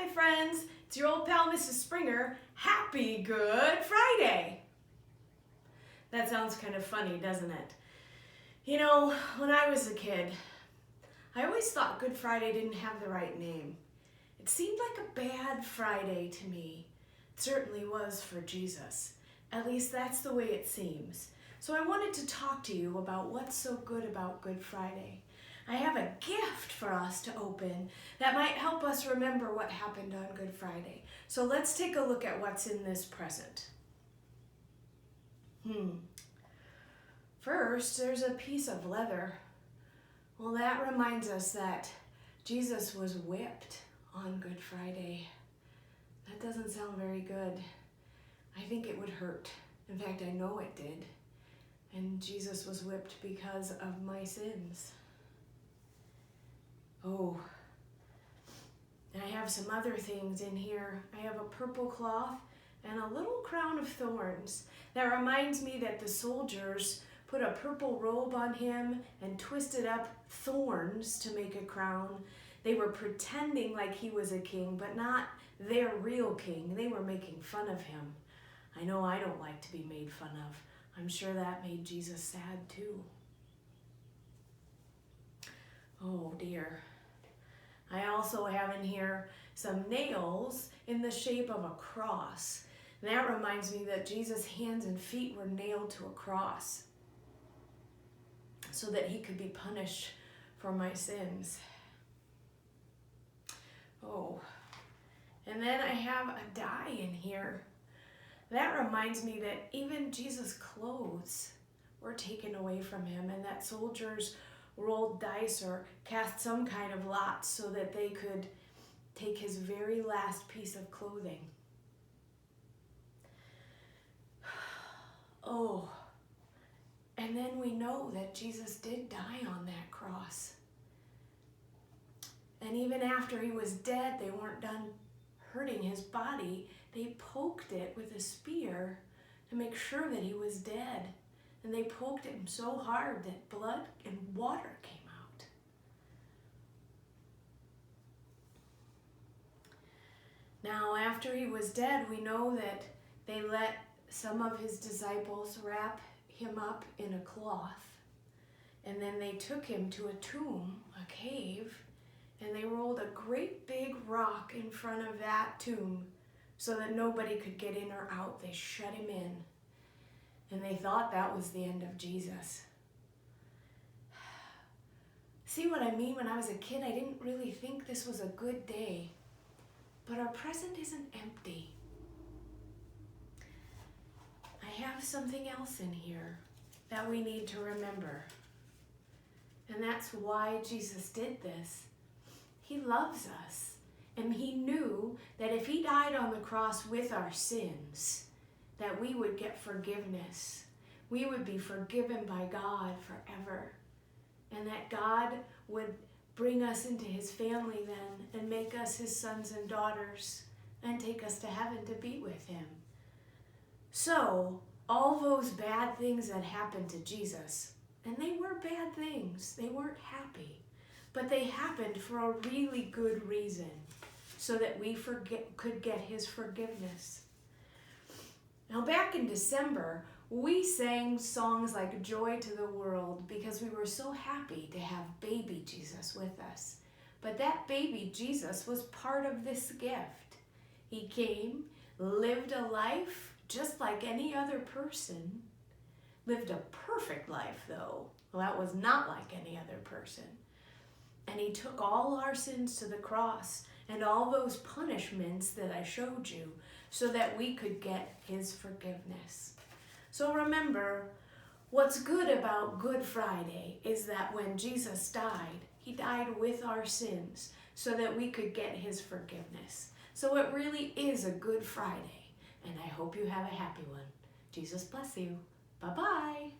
friends. It's your old pal, Mrs. Springer. Happy Good Friday. That sounds kind of funny, doesn't it? You know, when I was a kid, I always thought Good Friday didn't have the right name. It seemed like a bad Friday to me. It certainly was for Jesus. At least that's the way it seems. So I wanted to talk to you about what's so good about Good Friday. I have a gift for us to open that might help us remember what happened on Good Friday. So let's take a look at what's in this present. First, there's a piece of leather. Well, that reminds us that Jesus was whipped on Good Friday. That doesn't sound very good. I think it would hurt. In fact, I know it did. And Jesus was whipped because of my sins. Oh, and I have some other things in here. I have a purple cloth and a little crown of thorns. That reminds me that the soldiers put a purple robe on him and twisted up thorns to make a crown. They were pretending like he was a king, but not their real king. They were making fun of him. I know I don't like to be made fun of. I'm sure that made Jesus sad too. Oh dear. I also have in here some nails in the shape of a cross. And that reminds me that Jesus' hands and feet were nailed to a cross so that he could be punished for my sins. Oh, and then I have a die in here. That reminds me that even Jesus' clothes were taken away from him, and that soldiers rolled dice or cast some kind of lot so that they could take his very last piece of clothing. Oh, and then we know that Jesus did die on that cross. And even after he was dead, they weren't done hurting his body. They poked it with a spear to make sure that he was dead. And they poked him so hard that blood and water came out. Now, after he was dead, we know that they let some of his disciples wrap him up in a cloth. And then they took him to a tomb, a cave, and they rolled a great big rock in front of that tomb so that nobody could get in or out. They shut him in. And they thought that was the end of Jesus. See what I mean? When I was a kid, I didn't really think this was a good day. But our present isn't empty. I have something else in here that we need to remember. And that's why Jesus did this. He loves us. And he knew that if he died on the cross with our sins, that we would get forgiveness. We would be forgiven by God forever. And that God would bring us into his family then and make us his sons and daughters and take us to heaven to be with him. So, all those bad things that happened to Jesus, and they were bad things, they weren't happy, but they happened for a really good reason, so that we could get his forgiveness. Now, back in December, we sang songs like Joy to the World because we were so happy to have baby Jesus with us. But that baby Jesus was part of this gift. He came, lived a life just like any other person, lived a perfect life though. Well, that was not like any other person. And he took all our sins to the cross and all those punishments that I showed you so that we could get his forgiveness. So remember, what's good about Good Friday is that when Jesus died, he died with our sins so that we could get his forgiveness. So it really is a Good Friday, and I hope you have a happy one. Jesus bless you. Bye-bye.